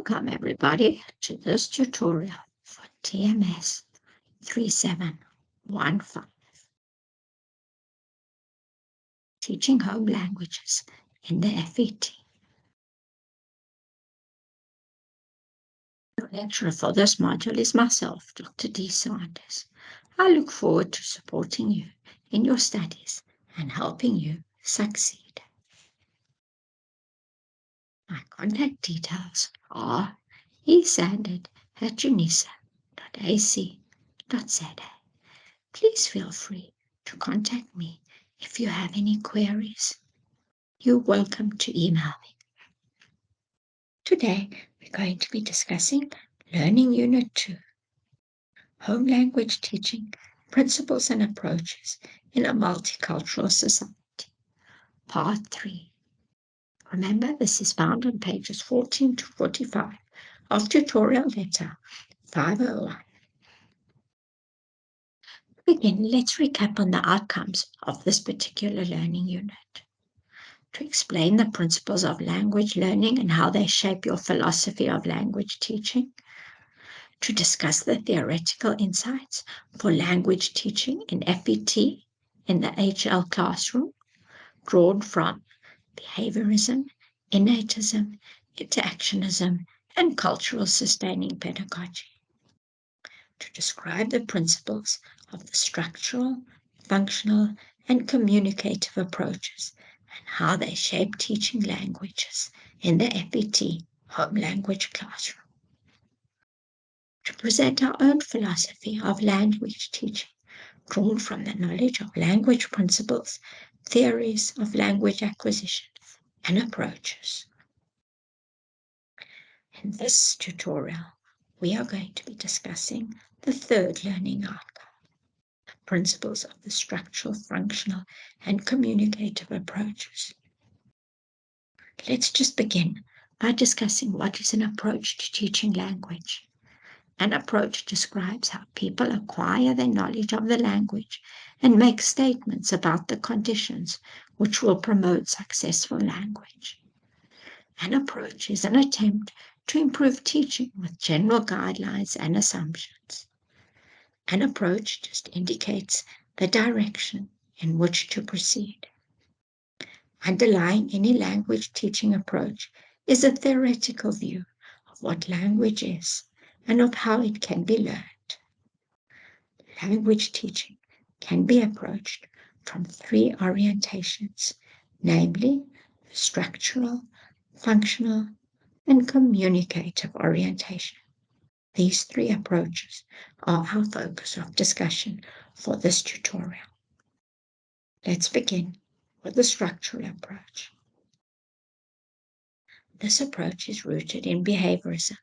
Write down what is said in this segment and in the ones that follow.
Welcome everybody to this tutorial for TMS 3715, Teaching Home Languages in the FET. The lecturer for this module is myself, Dr. D. Sanders. I look forward to supporting you in your studies and helping you succeed. My contact details are esandard@unisa.ac.za. Please feel free to contact me if you have any queries. You're welcome to email me. Today, we're going to be discussing Learning Unit 2, Home Language Teaching, Principles and Approaches in a Multicultural Society, Part 3. Remember, this is found on pages 14 to 45 of tutorial letter 501. To begin, let's recap on the outcomes of this particular learning unit. To explain the principles of language learning and how they shape your philosophy of language teaching. To discuss the theoretical insights for language teaching in FET in the HL classroom, drawn from behaviorism, innatism, interactionism, and cultural sustaining pedagogy. To describe the principles of the structural, functional, and communicative approaches and how they shape teaching languages in the FET home language classroom. To present our own philosophy of language teaching, drawn from the knowledge of language principles, theories of language acquisition, and approaches. In this tutorial, we are going to be discussing the third learning outcome, the principles of the structural, functional, and communicative approaches. Let's just begin by discussing what is an approach to teaching language. An approach describes how people acquire their knowledge of the language and make statements about the conditions which will promote successful language. An approach is an attempt to improve teaching with general guidelines and assumptions. An approach just indicates the direction in which to proceed. Underlying any language teaching approach is a theoretical view of what language is and of how it can be learned. Language teaching can be approached from three orientations, namely the structural, functional, and communicative orientation. These three approaches are our focus of discussion for this tutorial. Let's begin with the structural approach. This approach is rooted in behaviorism,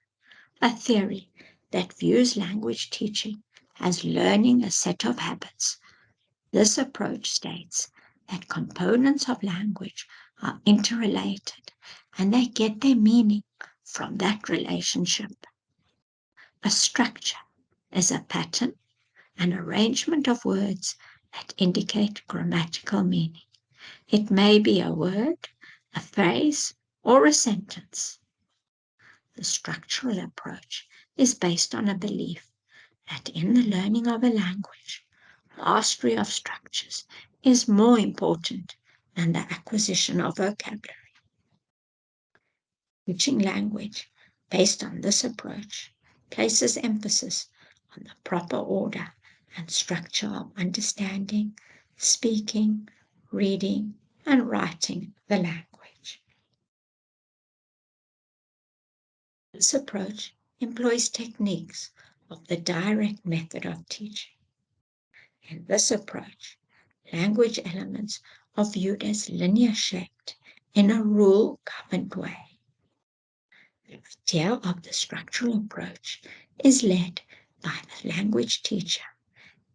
a theory that views language teaching as learning a set of habits. This approach states that components of language are interrelated and they get their meaning from that relationship. A structure is a pattern, an arrangement of words that indicate grammatical meaning. It may be a word, a phrase, or a sentence. The structural approach is based on a belief that in the learning of a language, mastery of structures is more important than the acquisition of vocabulary. Teaching language based on this approach places emphasis on the proper order and structure of understanding, speaking, reading, and writing the language. This approach employs techniques of the direct method of teaching. In this approach, language elements are viewed as linear shaped in a rule-governed way. The idea of the structural approach is led by the language teacher,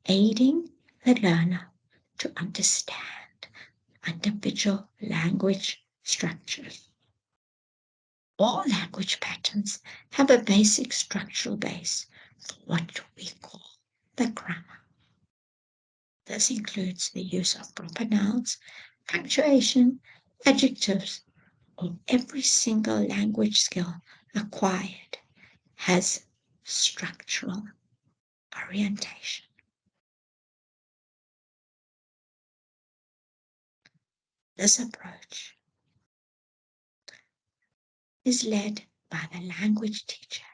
aiding the learner to understand individual language structures. All language patterns have a basic structural base for what we call the grammar. This includes the use of proper nouns, punctuation, adjectives, or every single language skill acquired has structural orientation. This approach is led by the language teacher,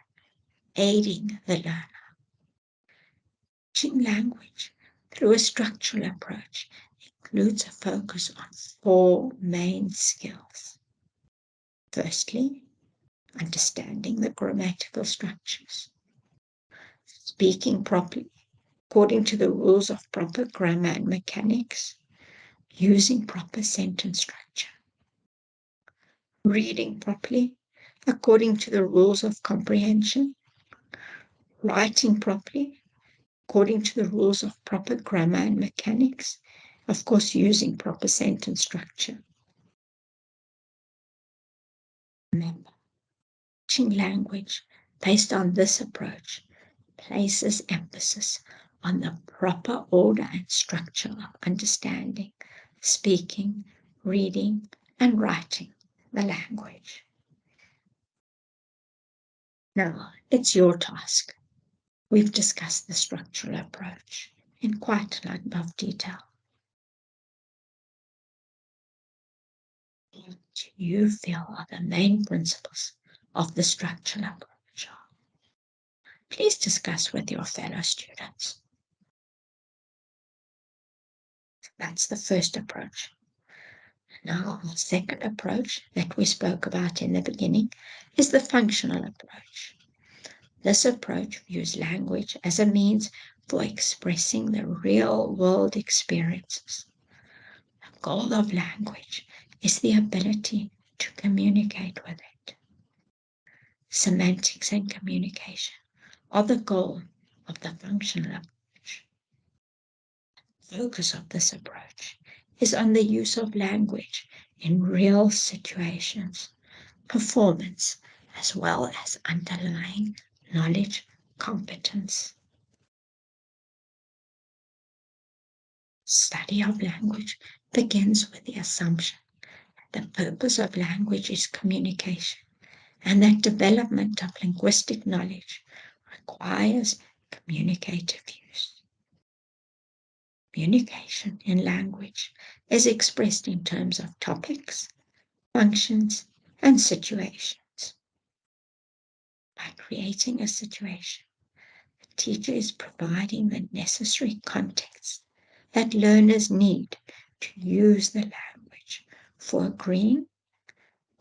aiding the learner. Teaching language through a structural approach includes a focus on 4 main skills. Firstly, understanding the grammatical structures, speaking properly according to the rules of proper grammar and mechanics, using proper sentence structure, reading properly according to the rules of comprehension, writing properly according to the rules of proper grammar and mechanics, of course, using proper sentence structure. Remember, teaching language based on this approach places emphasis on the proper order and structure of understanding, speaking, reading, and writing the language. Now, it's your task. We've discussed the structural approach in quite a lot of detail. What you feel are the main principles of the structural approach are. Please discuss with your fellow students. That's the first approach. Now, the second approach that we spoke about in the beginning is the functional approach. This approach views language as a means for expressing the real-world experiences. The goal of language is the ability to communicate with it. Semantics and communication are the goal of the functional approach. The focus of this approach is on the use of language in real situations, performance, as well as underlying knowledge competence. Study of language begins with the assumption that the purpose of language is communication, and that development of linguistic knowledge requires communicative use. Communication in language is expressed in terms of topics, functions, and situations. By creating a situation, the teacher is providing the necessary context that learners need to use the language for agreeing,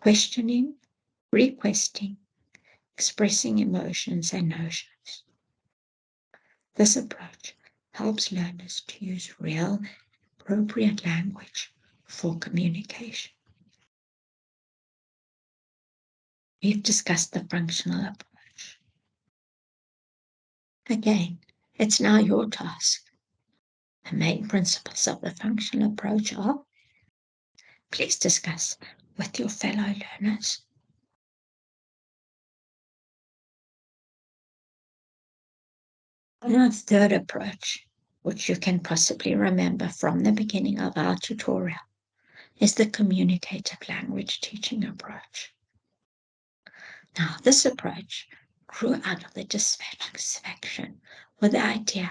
questioning, requesting, expressing emotions and notions. This approach helps learners to use real, appropriate language for communication. We've discussed the functional approach. Again, it's now your task. The main principles of the functional approach are: please discuss with your fellow learners. Our third approach, which you can possibly remember from the beginning of our tutorial, is the communicative language teaching approach. Now, this approach grew out of the dissatisfaction with the idea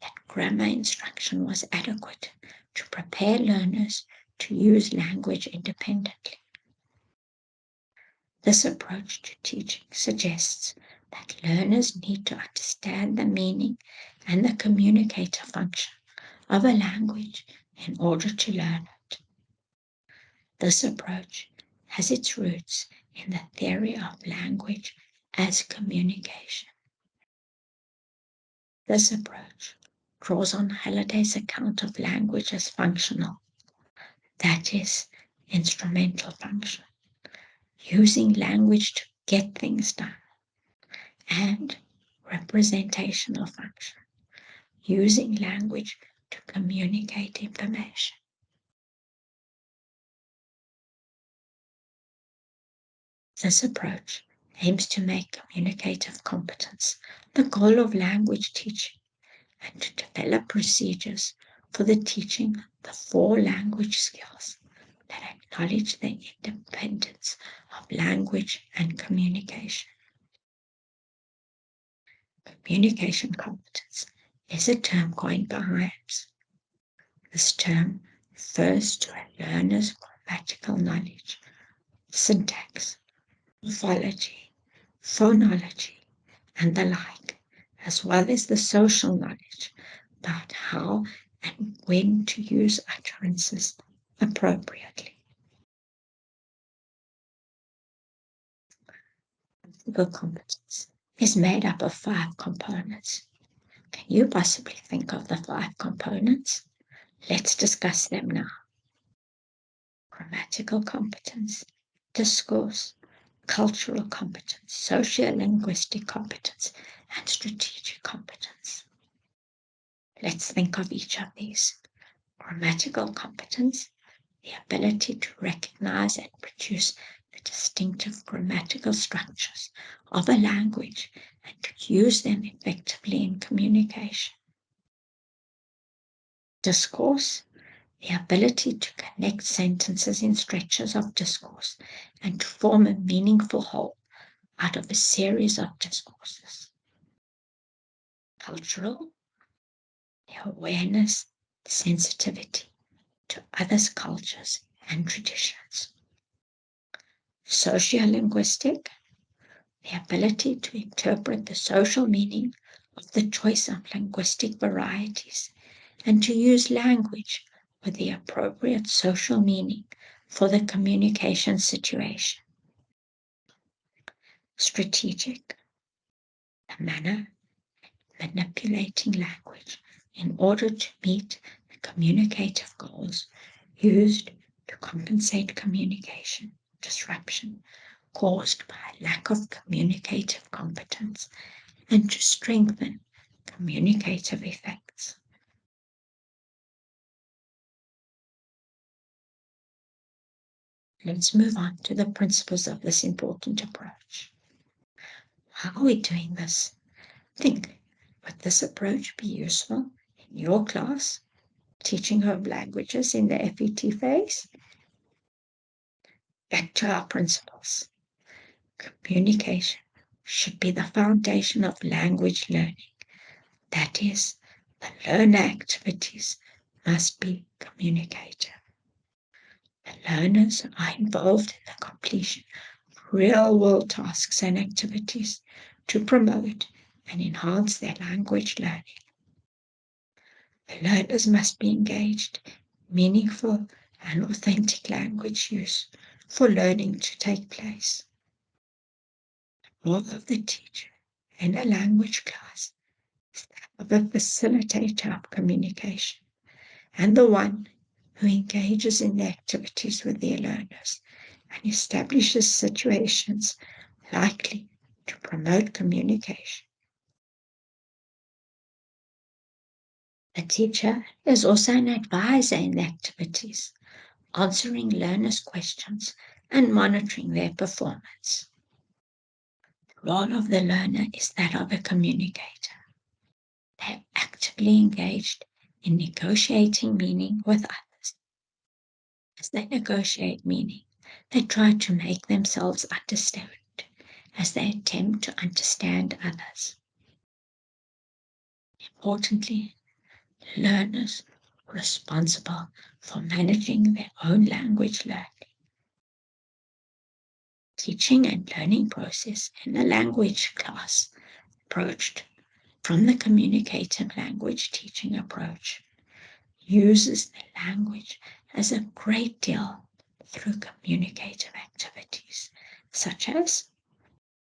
that grammar instruction was adequate to prepare learners to use language independently. This approach to teaching suggests that learners need to understand the meaning and the communicator function of a language in order to learn it. This approach has its roots in the theory of language as communication. This approach draws on Halliday's account of language as functional, that is, instrumental function, using language to get things done, and representational function, using language to communicate information. This approach aims to make communicative competence the goal of language teaching and to develop procedures for the teaching the 4 language skills that acknowledge the independence of language and communication. Communication competence is a term coined by Hyams. This term refers to a learner's grammatical knowledge, syntax, morphology, phonology, and the like, as well as the social knowledge about how and when to use utterances appropriately. Lexical competence is made up of 5 components. Can you possibly think of the 5 components? Let's discuss them now. Grammatical competence, discourse, cultural competence, sociolinguistic competence, and strategic competence. Let's think of each of these. Grammatical competence, the ability to recognize and produce the distinctive grammatical structures of a language and to use them effectively in communication. Discourse, the ability to connect sentences in stretches of discourse and to form a meaningful whole out of a series of discourses. Cultural, the awareness, sensitivity to others' cultures and traditions. Sociolinguistic, the ability to interpret the social meaning of the choice of linguistic varieties and to use language with the appropriate social meaning for the communication situation. Strategic, the manner manipulating language in order to meet the communicative goals used to compensate communication disruption caused by a lack of communicative competence and to strengthen communicative effects. Let's move on to the principles of this important approach. How are we doing this? Think, would this approach be useful in your class, teaching of languages in the FET phase? Back to our principles. Communication should be the foundation of language learning. That is, the learner activities must be communicative. The learners are involved in the completion of real-world tasks and activities to promote and enhance their language learning. The learners must be engaged in meaningful and authentic language use for learning to take place. The role of the teacher in a language class is that of a facilitator of communication and the one who engages in the activities with their learners and establishes situations likely to promote communication. The teacher is also an advisor in the activities, answering learners' questions and monitoring their performance. The role of the learner is that of a communicator. They are actively engaged in negotiating meaning with others. As they negotiate meaning, they try to make themselves understood as they attempt to understand others. Importantly, learners are responsible for managing their own language learning. Teaching and learning process in a language class approached from the communicative language teaching approach uses the language as a great deal through communicative activities such as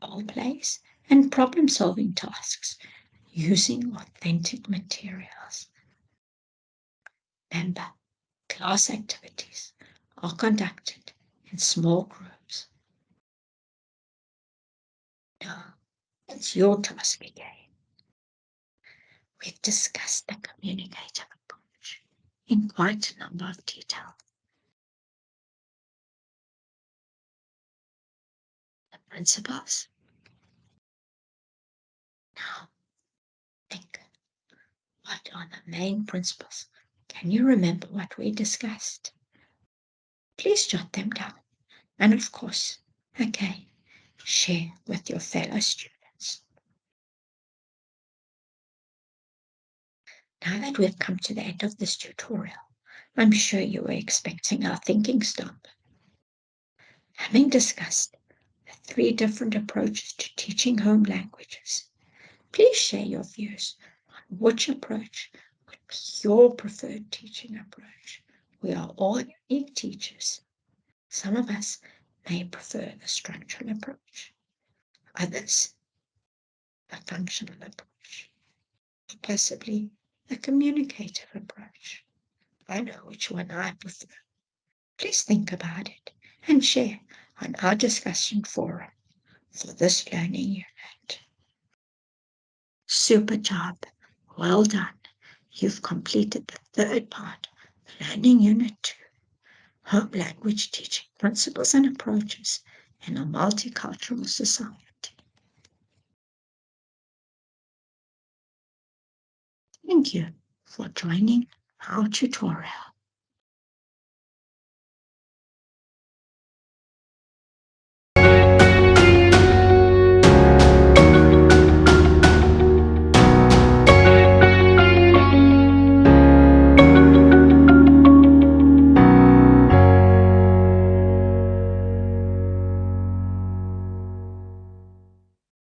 role plays and problem-solving tasks using authentic materials. Remember, class activities are conducted in small groups. Now, it's your task again. We've discussed the communicative approach in quite a number of detail. The principles. Now, think, what are the main principles? Can you remember what we discussed? Please jot them down. And of course, again, share with your fellow students. Now that we've come to the end of this tutorial, I'm sure you were expecting our thinking stop. Having discussed the 3 different approaches to teaching home languages, please share your views on which approach would be your preferred teaching approach. We are all unique teachers. Some of us may prefer the structural approach, others a functional approach, or possibly a communicative approach. I know which one I prefer. Please think about it and share on our discussion forum for this learning unit. Super job. Well done. You've completed the 3rd part, learning unit 2, home language teaching principles and approaches in a multicultural society. Thank you for joining our tutorial.